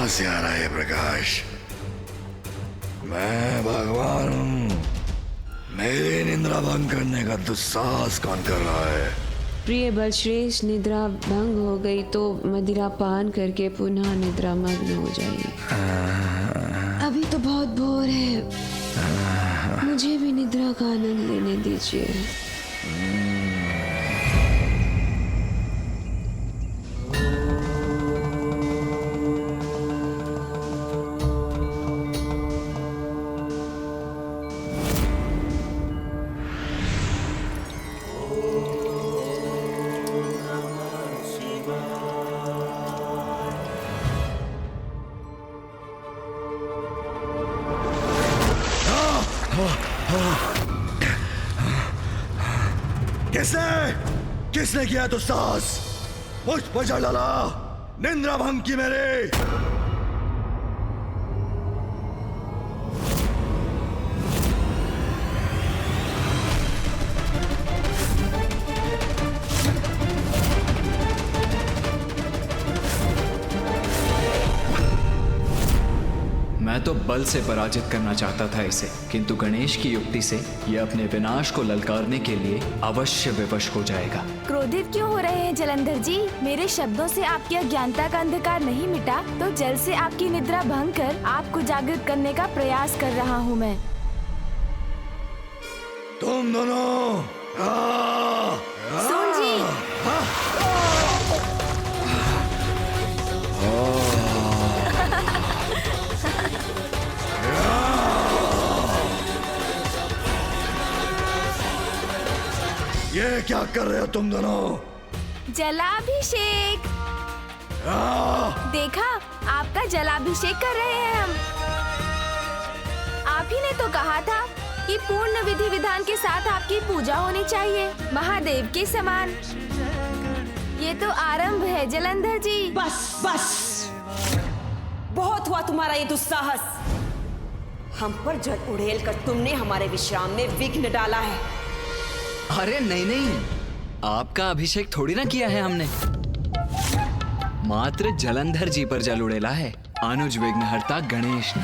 से आ रहा है प्रकाश? मैं भगवान हूँ। मेरी निद्रा भंग करने का दुस्साहस कौन कर रहा है? प्रिय बलश्रेष्ठ, निद्रा भंग हो गई तो मदिरा पान करके पुनः निद्रा मग्न हो जाइए। अभी तो बहुत भोर है, मुझे भी निद्रा का आनंद लेने दीजिए। किसने किया दुस्साहस? मुझ पर चढ़ डाला, निद्रा भंग की मेरे। मैं तो बल से पराजित करना चाहता था इसे, किंतु गणेश की युक्ति से यह अपने विनाश को ललकारने के लिए अवश्य विवश हो जाएगा। क्रोधित क्यों हो रहे हैं जलंधर जी? मेरे शब्दों से आपकी अज्ञानता का अंधकार नहीं मिटा तो जल से आपकी निद्रा भंग कर आपको जागृत करने का प्रयास कर रहा हूँ मैं। तुम दोनों सुन जी, ये क्या कर रहे हो तुम दोनों? जलाभिषेक। देखा, आपका जलाभिषेक कर रहे हैं हम। आप ही ने तो कहा था कि पूर्ण विधि विधान के साथ आपकी पूजा होनी चाहिए, महादेव के समान। ये तो आरंभ है जलंधर जी। बस बस, बहुत हुआ तुम्हारा ये दुस्साहस। हम पर जल उड़ेल कर तुमने हमारे विश्राम में विघ्न डाला है। अरे नहीं नहीं, आपका अभिषेक थोड़ी ना किया है हमने, मात्र जलंधर जी पर जल उड़ेला है अनुज विघ्नहर्ता गणेश ने,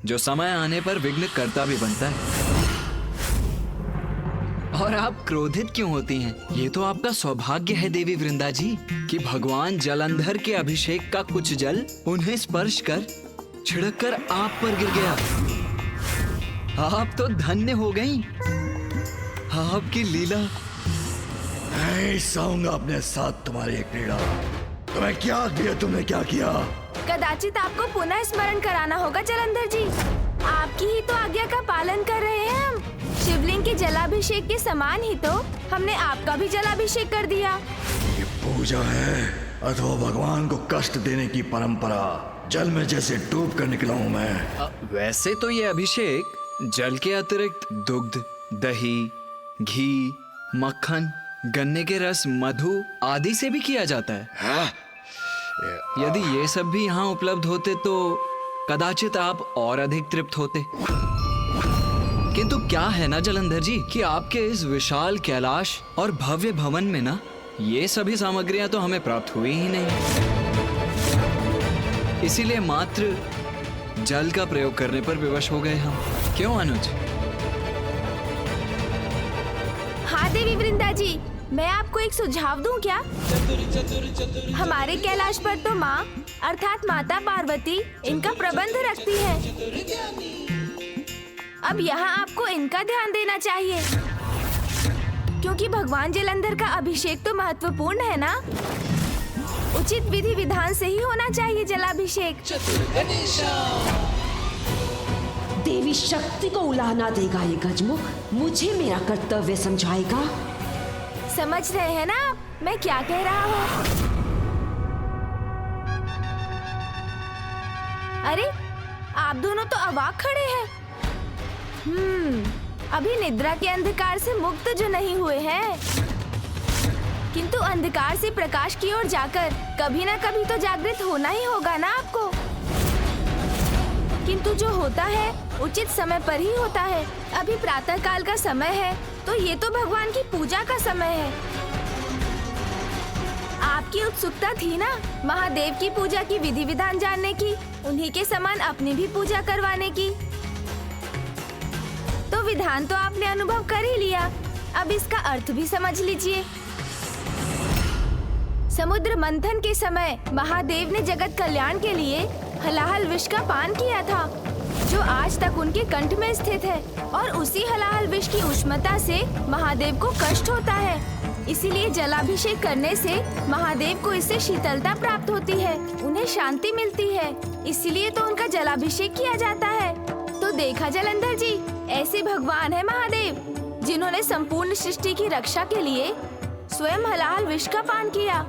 जो समय आने पर विघ्न करता भी बनता है। और आप क्रोधित क्यों होती हैं? ये तो आपका सौभाग्य है देवी वृंदा जी कि भगवान जलंधर के अभिषेक का कुछ जल उन्हें स्पर्श कर छिड़क कर आप पर गिर गया। आप तो धन्य हो गईं। आपकी लीला। मैं सहूंगा अपने साथ तुम्हारी एक क्रीड़ा। तुम्हें क्या दिया? तुमने क्या किया? कदाचित आपको पुनः स्मरण कराना होगा जलंधर जी। आपकी ही तो आज्ञा का पालन कर रहे हैं हम। शिवलिंग के जलाभिषेक के समान ही तो हमने आपका भी जलाभिषेक कर दिया। ये पूजा है अथवा भगवान को कष्ट देने की परंपरा? जल में जैसे डूब कर निकला हूँ मैं। वैसे तो ये अभिषेक जल के अतिरिक्त दुग्ध, दही, घी, मक्खन, गन्ने के रस, मधु आदि से भी किया जाता है। यदि ये सब भी यहाँ उपलब्ध होते तो कदाचित आप और अधिक तृप्त होते। किंतु क्या है ना जलंधर जी कि आपके इस विशाल कैलाश और भव्य भवन में ना ये सभी सामग्रियां तो हमें प्राप्त हुई ही नहीं, इसीलिए मात्र जल का प्रयोग करने पर विवश हो गए हम। क्यों अनुज? हाँ देवी वृंदा जी, मैं आपको एक सुझाव दूं क्या? हमारे कैलाश पर तो माँ अर्थात माता पार्वती इनका प्रबंध रखती है। अब यहाँ आपको इनका ध्यान देना चाहिए, क्योंकि भगवान जलंधर का अभिषेक तो महत्वपूर्ण है ना। उचित विधि विधान से ही होना चाहिए जलाभिषेक। देवी शक्ति को उलाहना देगा ये गजमुख, मुझे मेरा कर्तव्य समझाएगा। समझ रहे हैं ना आप मैं क्या कह रहा हूँ? अरे आप दोनों तो अवाक खड़े हैं। अभी निद्रा के अंधकार से मुक्त जो नहीं हुए हैं, किंतु अंधकार से प्रकाश की ओर जाकर कभी ना कभी तो जागृत होना ही होगा ना आपको। किंतु जो होता है उचित समय पर ही होता है। अभी प्रातः काल का समय है तो ये तो भगवान की पूजा का समय है। आपकी उत्सुकता थी ना महादेव की पूजा की विधि विधान जानने की, उन्हीं के समान अपनी भी पूजा करवाने की। तो विधान तो आपने अनुभव कर ही लिया, अब इसका अर्थ भी समझ लीजिए। समुद्र मंथन के समय महादेव ने जगत कल्याण के लिए हलाहल विष का पान किया था, जो आज तक उनके कंठ में स्थित है, और उसी हलाहल विष की उष्णता से महादेव को कष्ट होता है। इसीलिए जलाभिषेक करने से महादेव को इससे शीतलता प्राप्त होती है, उन्हें शांति मिलती है, इसीलिए तो उनका जलाभिषेक किया जाता है। तो देखा जलंधर जी, ऐसे भगवान है महादेव, जिन्होंने संपूर्ण सृष्टि की रक्षा के लिए स्वयं हलाहल विष का पान किया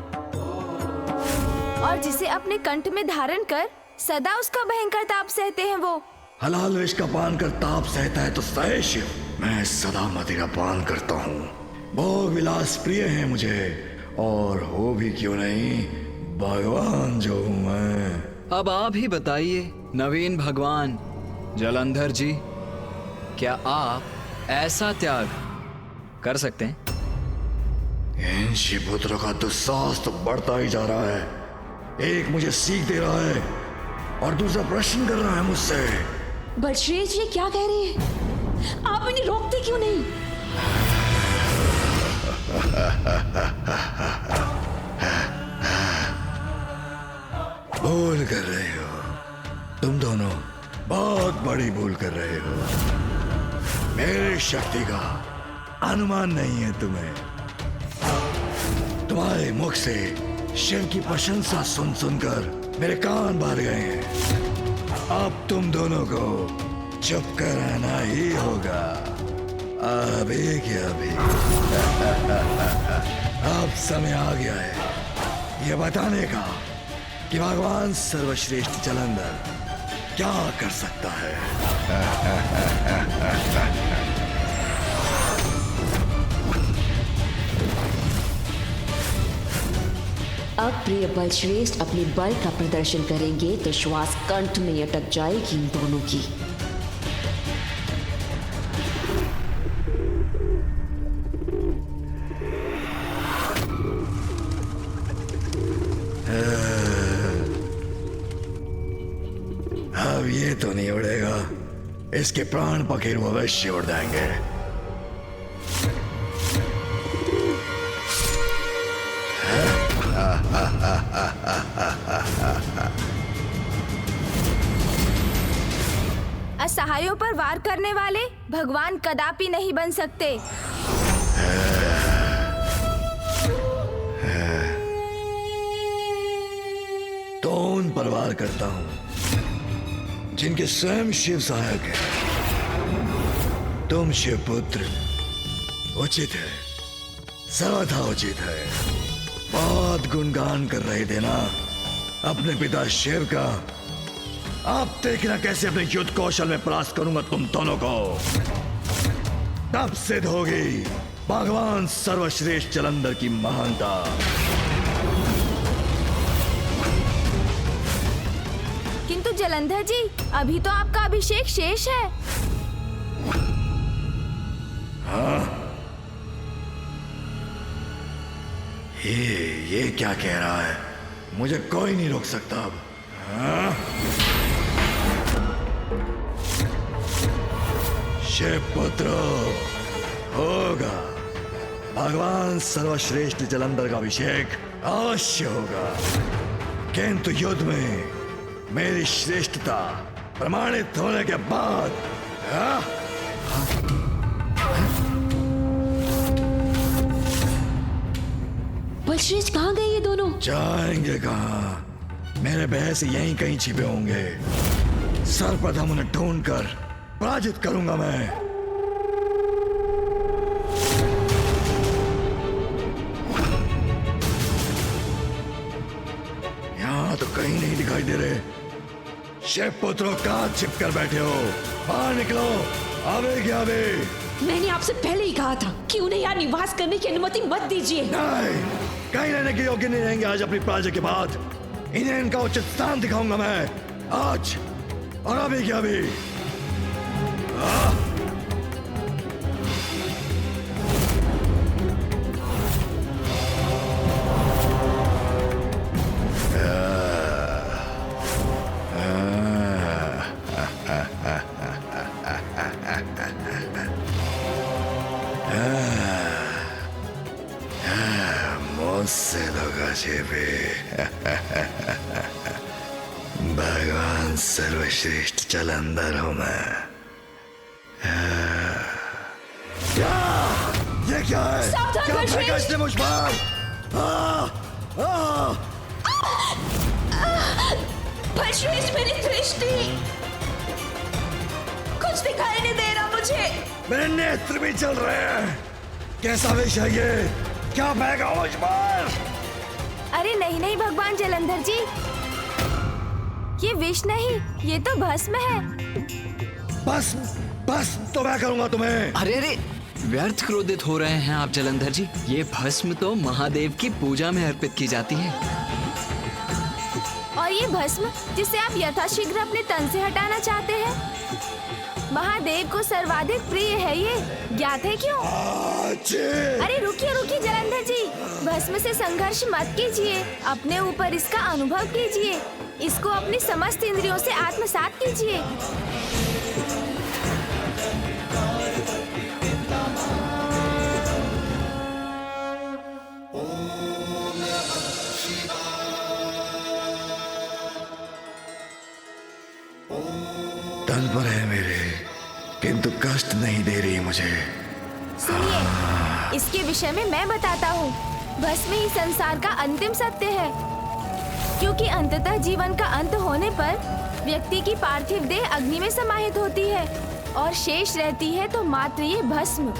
और जिसे अपने कंठ में धारण कर सदा उसका भयंकर ताप सहते हैं। वो हलाल विष का पान कर ताप सहता है तो सहे शिव, मैं सदा मदिरा पान करता हूँ। भोग विलास प्रिय है मुझे, और हो भी क्यों नहीं, भगवान जो हूँ मैं। अब आप ही बताइए नवीन भगवान जलंधर जी, क्या आप ऐसा त्याग कर सकते हैं? इन शिवपुत्रों का दुस्साहस तो बढ़ता ही जा रहा है। एक मुझे सीख दे रहा है और दूसरा प्रश्न कर रहा है मुझसे। बलश्रेष्ठ ये क्या कह रहे हैं? आप इन्हें रोकते क्यों नहीं? भूल कर रहे हो तुम दोनों, बहुत बड़ी भूल कर रहे हो। मेरी शक्ति का अनुमान नहीं है तुम्हें। तुम्हारे मुख से शिव की प्रशंसा सुन सुनकर मेरे कान भर गए हैं। अब तुम दोनों को चुप कर रहना ही होगा। अभी क्या अभी अब समय आ गया है ये बताने का कि भगवान सर्वश्रेष्ठ जलंधर क्या कर सकता है। अब प्रिय बलश्रेष्ठ अपने बल का प्रदर्शन करेंगे तो श्वास कंठ में अटक जाएगी इन दोनों की। अब ये तो नहीं उड़ेगा, इसके प्राण पखेरु अवश्य उड़ जाएंगे। असहायों पर वार करने वाले भगवान कदापि नहीं बन सकते। तो उन पर वार करता हूं जिनके स्वयं शिव सहायक है। तुम शिवपुत्र उचित है, सर्वथा उचित है। बहुत गुणगान कर रहे थे ना अपने पिता शिव का। अब देखना कैसे अपने युद्ध कौशल में परास्त करूंगा तुम दोनों को। तब सिद्ध होगी भगवान सर्वश्रेष्ठ जलंधर की महानता। किंतु जलंधर जी, अभी तो आपका अभिषेक शेष है। हाँ? ये क्या कह रहा है? मुझे कोई नहीं रोक सकता अब। हाँ? शिवपुत्र होगा, भगवान सर्वश्रेष्ठ जलंधर का अभिषेक अवश्य होगा, किंतु युद्ध में मेरी श्रेष्ठता प्रमाणित होने के बाद। हाँ? बलश्रेष्ठ कहाँ गए ये दोनों? जाएंगे कहाँ? मेरे भय से यहीं कहीं छिपे होंगे। सर्वप्रथम उन्हें ढूंढकर पराजित करूंगा मैं। यहाँ तो कहीं नहीं दिखाई दे रहे। शिवपुत्रों कहाँ छिप कर बैठे हो? बाहर निकलो, अबे क्या अबे? मैंने आपसे पहले ही कहा था कि उन्हें यहाँ निवास करने की अनुमति मत दीजिए। नहीं, कहीं रहने के योग्य नहीं रहेंगे आज अपनी पराजय के बाद। इन्हें इनका उचित स्थान दिखाऊंगा मैं आज, और अभी क्या अभी। मुझसे धोखा छिपे। भगवान सर्वश्रेष्ठ जलंधर हूं मैं। क्या ये क्या है? सावधान क्या बलश्रेष्ठ! फेंका इसने मुझ पर? बलश्रेष्ठ, मेरी दृष्टि, कुछ दिखाई नहीं दे रहा मुझे। मेरे नेत्र भी चल रहे हैं। कैसा विष है ये? क्या फेंका मुझ पर? अरे नहीं नहीं भगवान जलंधर जी, ये विष नहीं, ये तो भस्म है। बस बस तो मैं करूंगा तुम्हें। अरे अरे, व्यर्थ क्रोधित हो रहे हैं आप जलंधर जी। ये भस्म तो महादेव की पूजा में अर्पित की जाती है। और ये भस्म जिसे आप यथाशीघ्र अपने तन से हटाना चाहते हैं, महादेव को सर्वाधिक प्रिय है ये, ज्ञात है क्यों? अरे रुकिए रुकिए जलंधर जी, भस्म से संघर्ष मत कीजिए, अपने ऊपर इसका अनुभव कीजिए, इसको अपनी समस्त इंद्रियों से आत्मसात कीजिए। तन पर है मेरे, किंतु कष्ट नहीं दे रही मुझे। सुनिए, इसके विषय में मैं बताता हूँ। भस्म ही संसार का अंतिम सत्य है, क्योंकि अंततः जीवन का अंत होने पर व्यक्ति की पार्थिव देह अग्नि में समाहित होती है और शेष रहती है तो मात्र ये भस्म,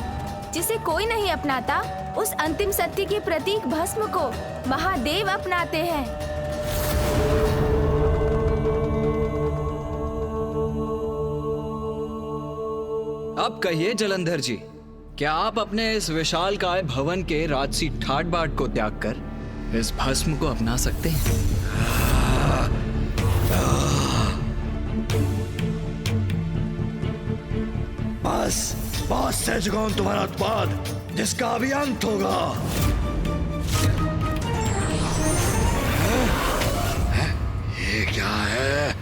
जिसे कोई नहीं अपनाता। उस अंतिम सत्य के प्रतीक भस्म को महादेव अपनाते हैं। अब कहिए जलंधर जी, क्या आप अपने इस विशालकाय भवन के राजसी ठाट बाट को त्याग कर इस भस्म को अपना सकते हैं? बस सह चुका हूं तुम्हारा उत्पाद, जिसका अभी अंत होगा। ये क्या है?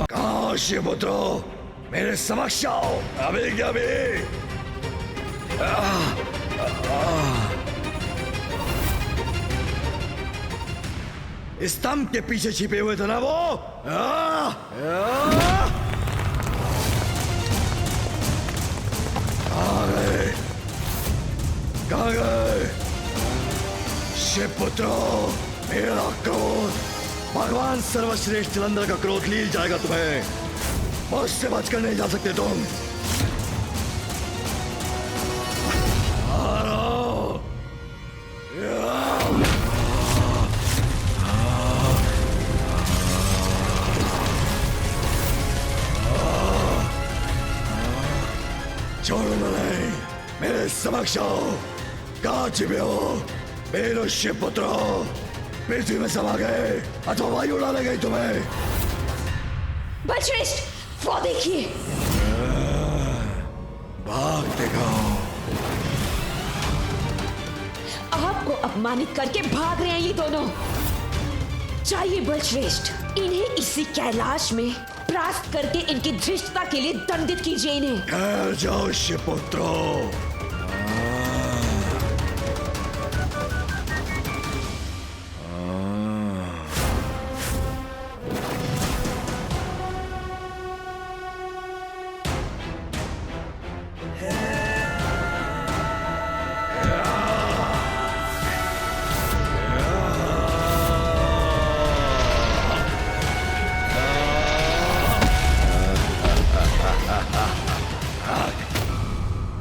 कहाँ शिवपुत्रो, मेरे समक्ष आओ, अभी क्या अभी। स्तंभ के पीछे छिपे हुए थे ना वो। कहाँ गए शिवपुत्रो? मेरा क्रोध, भगवान सर्वश्रेष्ठ जलंधर का क्रोध लील जाएगा तुम्हें। मुझसे बचकर नहीं जा सकते तुम। छोड़ूंगा नहीं, मेरे समक्ष आओ। कहाँ छिपे हो मेरे शिवपुत्रो? पृथ्वी में समा गए अथवा वायु उड़ा ले गई तुम्हें? बलश्रेष्ठ, वो देखिए। भाग दिखाओ। आपको अपमानित करके भाग रहे हैं ये दोनों। चाहिए बलश्रेष्ठ, इन्हें इसी कैलाश में परास्त करके इनकी धृष्टता के लिए दंडित कीजिए इन्हें। ठहर जाओ शिवपुत्रो।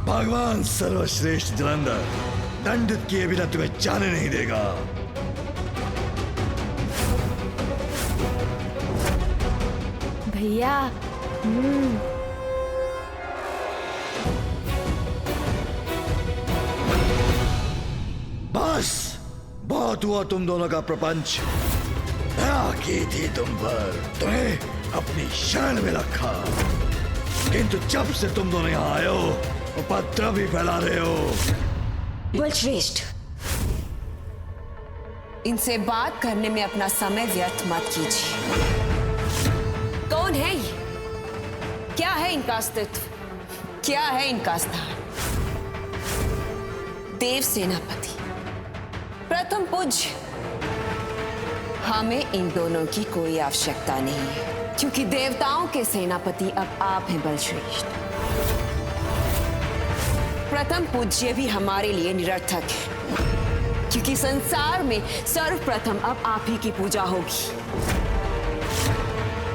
भगवान सर्वश्रेष्ठ जलंधर दंडित किए बिना तुम्हें जाने नहीं देगा। भैया, बस बहुत हुआ तुम दोनों का प्रपंच। दया की थी तुम पर, तुम्हें अपनी शरण में रखा, किंतु जब से तुम दोनों यहाँ आए हो उपद्रव भी फैला रहे हो। बलश्रेष्ठ, इनसे बात करने में अपना समय व्यर्थ मत कीजिए। कौन है ये? क्या है इनका अस्तित्व? क्या है इनका स्थान? देव सेनापति प्रथम पूज्य, हमें इन दोनों की कोई आवश्यकता नहीं है, क्योंकि देवताओं के सेनापति अब आप हैं बलश्रेष्ठ। प्रथम पूज्य भी हमारे लिए निरर्थक है, क्योंकि संसार में सर्वप्रथम अब आप ही की पूजा होगी।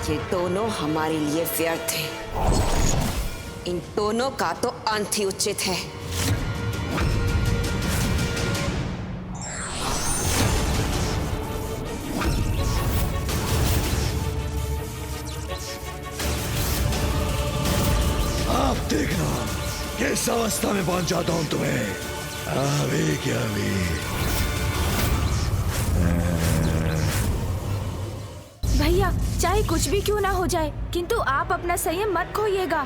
ये दोनों हमारे लिए व्यर्थ हैं। इन दोनों का तो अंत ही उचित है। आप देखना किस अवस्था में पहुंच जाता हूं तुम्हें। अभी क्या अभी। भैया चाहे कुछ भी क्यों ना हो जाए, किंतु आप अपना संयम मत खोइएगा।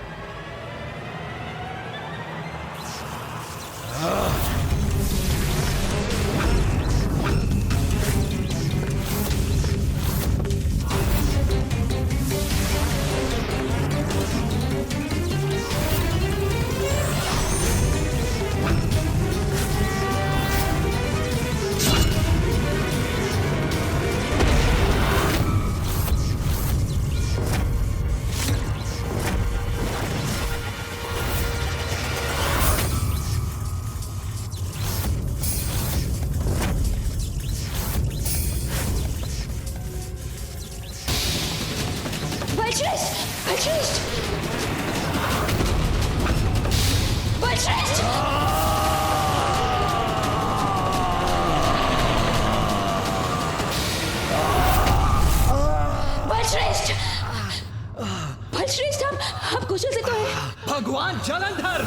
भगवान जलंधर,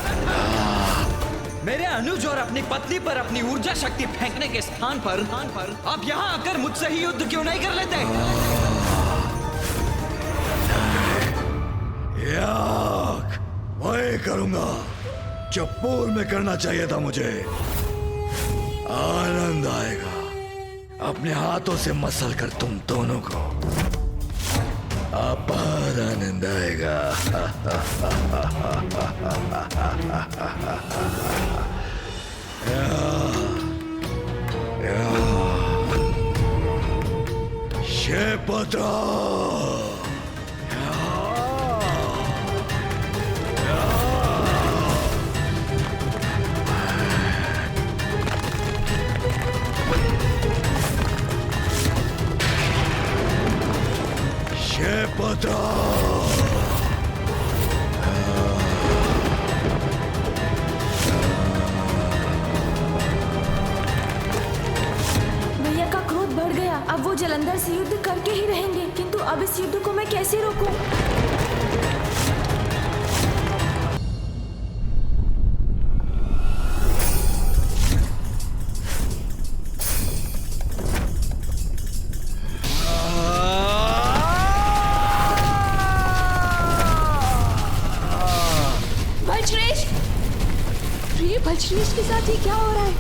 मेरे अनुज और अपनी पत्नी पर अपनी ऊर्जा शक्ति फेंकने के स्थान पर आप यहाँ आकर मुझसे ही युद्ध क्यों नहीं कर लेते? याक, वही करूंगा जो पूर्व में करना चाहिए था मुझे। आनंद आएगा अपने हाथों से मसल कर तुम दोनों को। अपार आनंद आएगा। शेपत्रा शेपत्रा भैया का क्रोध बढ़ गया। अब वो जलंधर से युद्ध करके ही रहेंगे, किंतु अब इस युद्ध को मैं कैसे रोकूं? बलश्रेष्ठ के साथ ये क्या हो रहा है?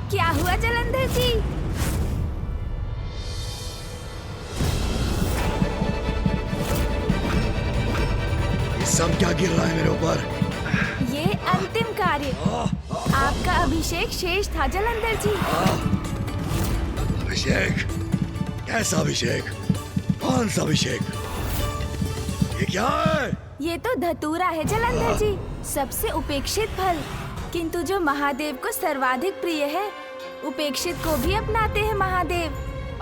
क्या हुआ जलंधर जी? ये सब क्या गिर रहा है मेरे ऊपर? ये अंतिम कार्य, आपका अभिषेक शेष था जलंधर जी। अभिषेक? कैसा अभिषेक? कौन सा अभिषेक? ये क्या है? ये तो धतूरा है जलंधर जी, सबसे उपेक्षित फल, किंतु जो महादेव को सर्वाधिक प्रिय है। उपेक्षित को भी अपनाते हैं महादेव,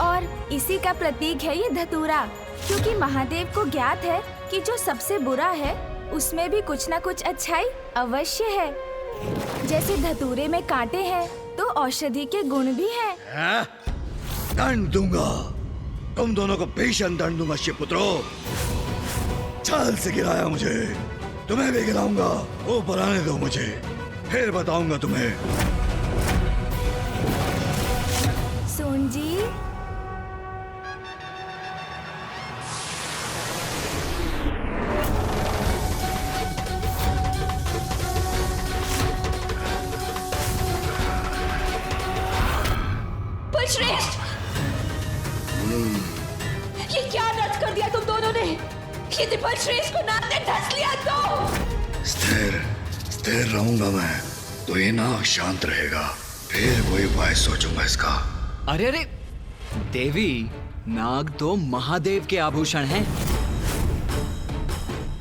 और इसी का प्रतीक है ये धतूरा, क्योंकि महादेव को ज्ञात है कि जो सबसे बुरा है उसमें भी कुछ न कुछ अच्छाई अवश्य है। जैसे धतूरे में कांटे हैं तो औषधि के गुण भी हैं। दंड दूंगा, तुम दोनों को भीषण दंड दूंगा शिवपुत्रो। छाल से गिराया मुझे, तुम्हें भी गिराऊंगा। ऊपर आने दो मुझे, फिर बताऊंगा तुम्हें। सोन जी, बलश्रेष्ठ, ये क्या नच कर दिया तुम दोनों ने? यदि बलश्रेष्ठ को नाक ने धंस लिया तो? स्थिर, देर रहूंगा मैं तो ये नाग शांत रहेगा, फिर कोई उपाय सोचूंगा इसका। अरे अरे, देवी नाग तो महादेव के आभूषण हैं,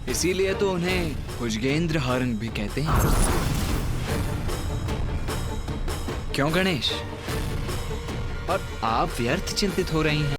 इसीलिए तो उन्हें भुजगेंद्र हरण भी कहते हैं। क्यों गणेश? और आप व्यर्थ चिंतित हो रही हैं?